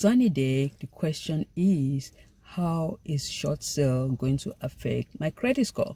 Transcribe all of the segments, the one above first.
sunny day, the question is, how is short sale going to affect my credit score?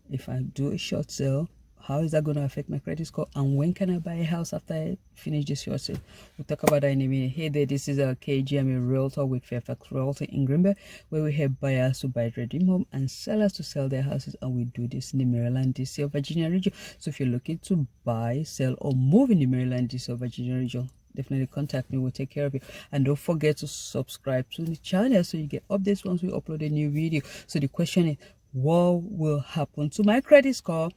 If I do a short sale, how is that going to affect my credit score? And when can I buy a house after I finish this short sale? We'll talk about that in a minute. Hey there, this is KG. I'm a realtor with Fairfax Realty in Greenberg, where we help buyers to buy their dream home and sellers to sell their houses. And we do this in the Maryland, DC, or Virginia region. So if you're looking to buy, sell, or move in the Maryland, DC, or Virginia region, definitely contact me. We'll take care of you. And don't forget to subscribe to the channel so you get updates once we upload a new video. So the question is, what will happen to my credit score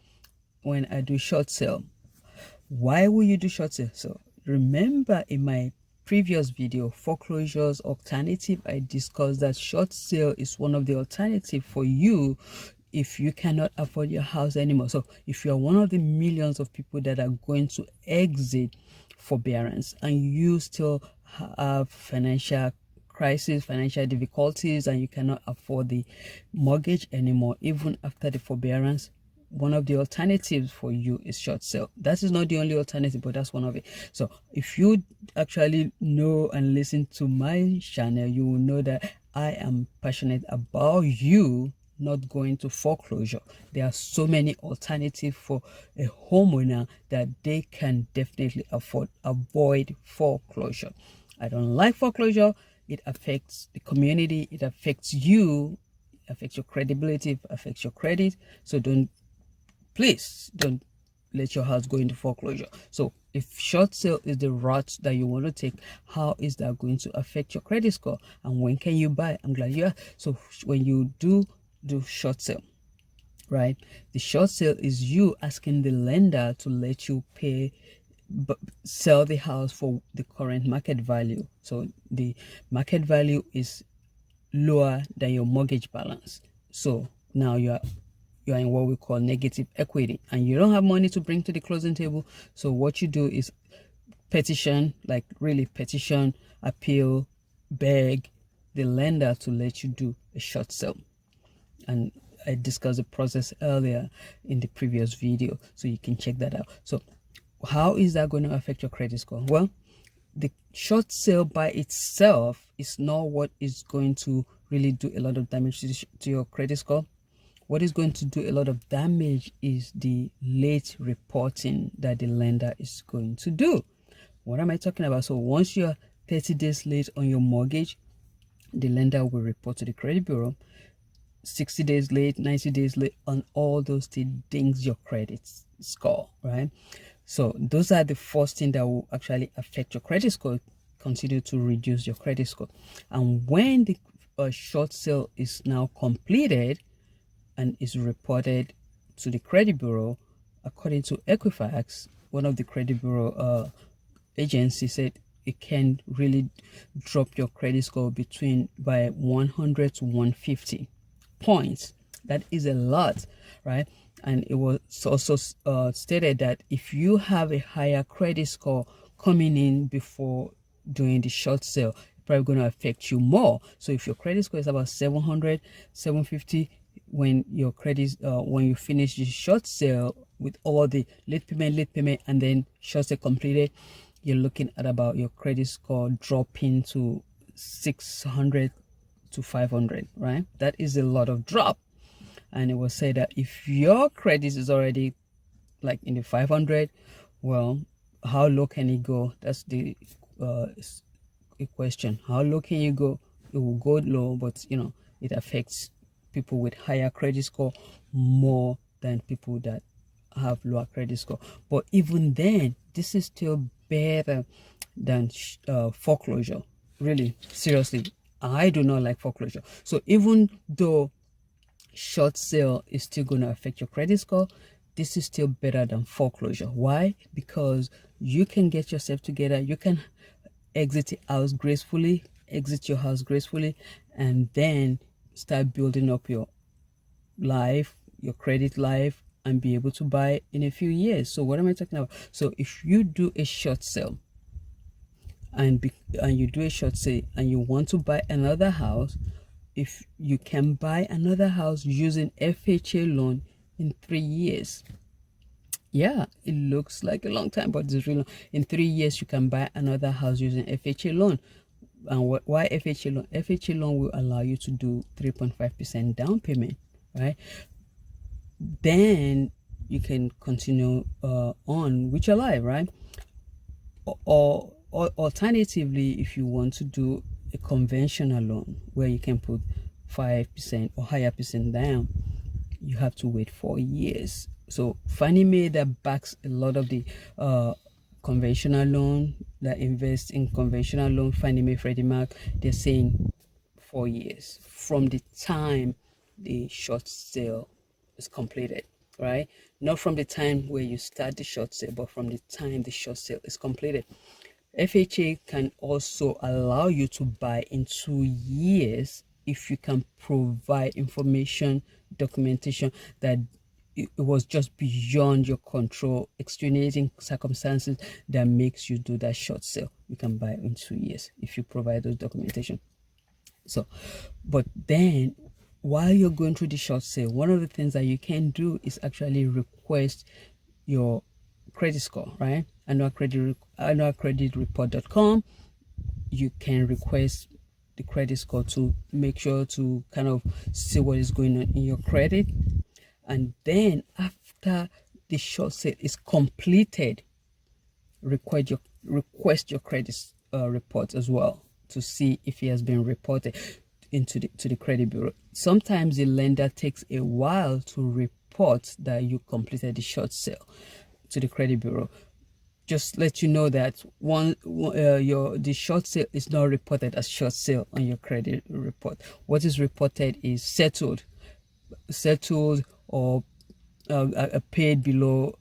when I do short sale? Why will you do short sale? So remember, in my previous video, foreclosures alternative, I discussed that short sale is one of the alternatives for you if you cannot afford your house anymore. So if you are one of the millions of people that are going to exit forbearance and you still have financial crisis, financial difficulties, and you cannot afford the mortgage anymore, even after the forbearance, one of the alternatives for you is short sale. That is not the only alternative, but that's one of it. So if you actually know and listen to my channel, you will know that I am passionate about you not going to foreclosure. There are so many alternatives for a homeowner that they can definitely avoid foreclosure. I don't like foreclosure. It affects the community, it affects you, it affects your credibility, it affects your credit. So please don't let your house go into foreclosure. So if short sale is the route that you want to take, how is that going to affect your credit score? And when can you buy? I'm glad you are. So when you do short sale, right, the short sale is you asking the lender to let you sell the house for the current market value. So the market value is lower than your mortgage balance. So now you're in what we call negative equity, and you don't have money to bring to the closing table. So what you do is petition, appeal, beg the lender to let you do a short sale. And I discussed the process earlier in the previous video, so you can check that out. So how is that going to affect your credit score? Well, the short sale by itself is not what is going to really do a lot of damage to your credit score. What is going to do a lot of damage is the late reporting that the lender is going to do. What am I talking about? So once you're 30 days late on your mortgage, the lender will report to the credit bureau. 60 days late, 90 days late, on all those things, your credit score, right? So those are the first thing that will actually affect your credit score, continue to reduce your credit score. And when the short sale is now completed and is reported to the credit bureau, according to Equifax, one of the credit bureau agencies said it can really drop your credit score by 100 to 150 points. That is a lot, right? And it was also stated that if you have a higher credit score coming in before doing the short sale, it's probably going to affect you more. So if your credit score is about 700, 750, when your when you finish the short sale with all the late payment, and then short sale completed, you're looking at about your credit score dropping to 600 to 500, right? That is a lot of drop. And it was said that if your credit is already like in the 500, well, how low can it go? That's the question. How low can you go? It will go low, but it affects people with higher credit score more than people that have lower credit score. But even then, this is still better than foreclosure. Really, seriously, I do not like foreclosure. So even though short sale is still going to affect your credit score, this is still better than foreclosure. Why? Because you can get yourself together, you can exit your house gracefully, and then start building up your life, your credit life, and be able to buy in a few years. So what am I talking about? So if you do a short sale and you do a short sale and you want to buy another house, if you can buy another house using FHA loan in 3 years. Yeah, it looks like a long time, but it's really long. In 3 years, you can buy another house using FHA loan. And why FHA loan? FHA loan will allow you to do 3.5% down payment, right? Then you can continue on with your life, right? Or alternatively, if you want to do a conventional loan where you can put 5% or higher percent down, you have to wait 4 years. So Fannie Mae, that backs a lot of the conventional loan, that invest in conventional loan, Fannie Mae, Freddie Mac, they're saying 4 years from the time the short sale is completed, right? Not from the time where you start the short sale, but from the time the short sale is completed. FHA can also allow you to buy in 2 years if you can provide information, documentation that it was just beyond your control, extenuating circumstances that makes you do that short sale. You can buy in 2 years if you provide those documentation. So, but then while you're going through the short sale, one of the things that you can do is actually request your credit score, right? Annualcreditreport.com. You can request the credit score to make sure to kind of see what is going on in your credit. And then after the short sale is completed, request your credit report as well to see if it has been reported into the credit bureau. Sometimes the lender takes a while to report that you completed the short sale to the credit bureau. Just let you know that the short sale is not reported as short sale on your credit report. What is reported is settled or a paid below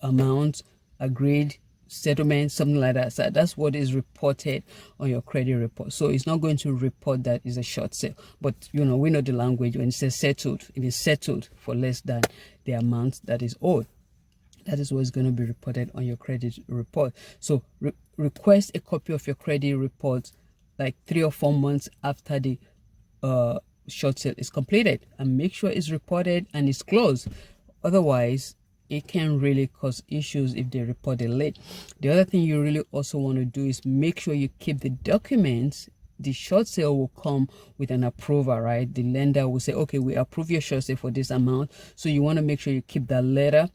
amount, agreed settlement, something like that. So that's what is reported on your credit report. So it's not going to report that is a short sale, but we know the language. When it says settled, it is settled for less than the amount that is owed. That is what's going to be reported on your credit report. So request a copy of your credit report like 3 or 4 months after the short sale is completed, and make sure it's reported and it's closed. Otherwise, it can really cause issues if they report it late. The other thing you really also want to do is make sure you keep the documents. The short sale will come with an approval, right? The lender will say, okay, we approve your short sale for this amount. So you want to make sure you keep that letter,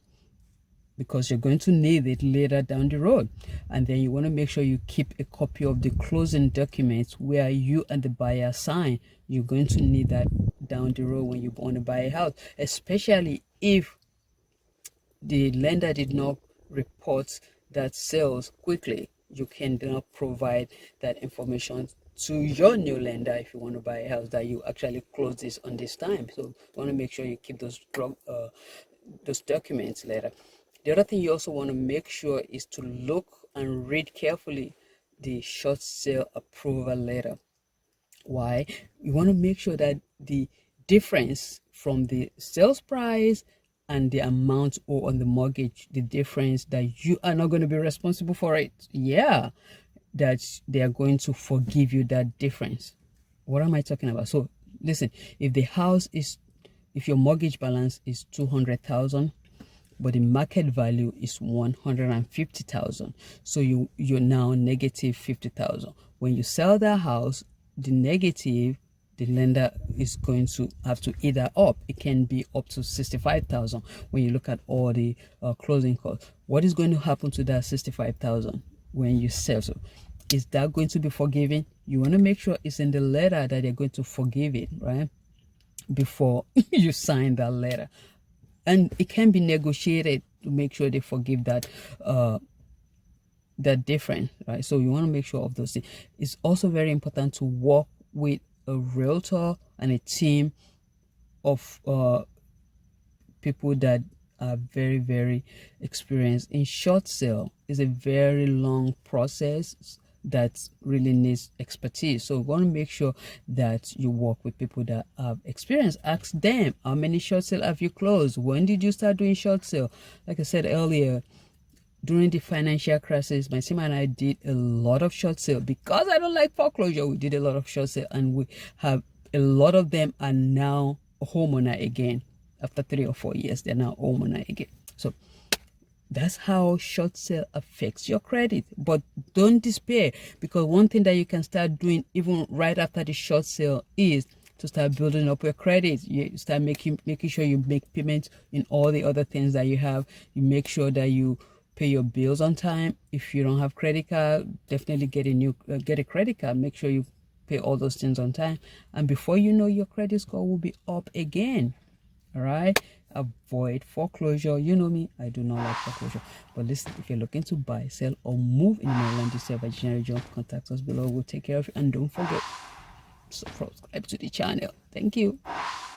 because you're going to need it later down the road. And then you want to make sure you keep a copy of the closing documents where you and the buyer sign. You're going to need that down the road when you want to buy a house, especially if the lender did not report that sales quickly. You can now provide that information to your new lender if you want to buy a house, that you actually close this on this time. So you want to make sure you keep those documents later. The other thing you also want to make sure is to look and read carefully the short sale approval letter. Why? You want to make sure that the difference from the sales price and the amount owed on the mortgage, the difference, that you are not going to be responsible for it. Yeah, that they are going to forgive you that difference. What am I talking about? So listen, if your mortgage balance is 200,000, but the market value is 150,000, so you're now negative 50,000. When you sell that house, the negative, the lender is going to have to eat that up. It can be up to 65,000 when you look at all the closing costs. What is going to happen to that 65,000 when you sell? So is that going to be forgiven? You want to make sure it's in the letter that they're going to forgive it, right, before you sign that letter. And it can be negotiated to make sure they forgive that difference, right? So you want to make sure of those things. It's also very important to work with a realtor and a team of people that are very, very experienced. In short sale is a very long process that really needs expertise. So we want to make sure that you work with people that have experience. Ask them, how many short sale have you closed? When did you start doing short sale? Like I said earlier, during the financial crisis, my team and I did a lot of short sale. Because I don't like foreclosure, we did a lot of short sale, and we have a lot of them are now homeowner again. After 3 or 4 years, they're now homeowner again. So That's how short sale affects your credit. But don't despair, because one thing that you can start doing even right after the short sale is to start building up your credit. You start making sure you make payments in all the other things that you have. You make sure that you pay your bills on time. If you don't have credit card, definitely get a credit card. Make sure you pay all those things on time, and before you know, your credit score will be up again. All right, avoid foreclosure. You know me, I do not like foreclosure. But listen, if you're looking to buy, sell, or move in Maryland, DC, Virginia region, contact us below. We'll take care of you, and don't forget, subscribe to the channel. Thank you.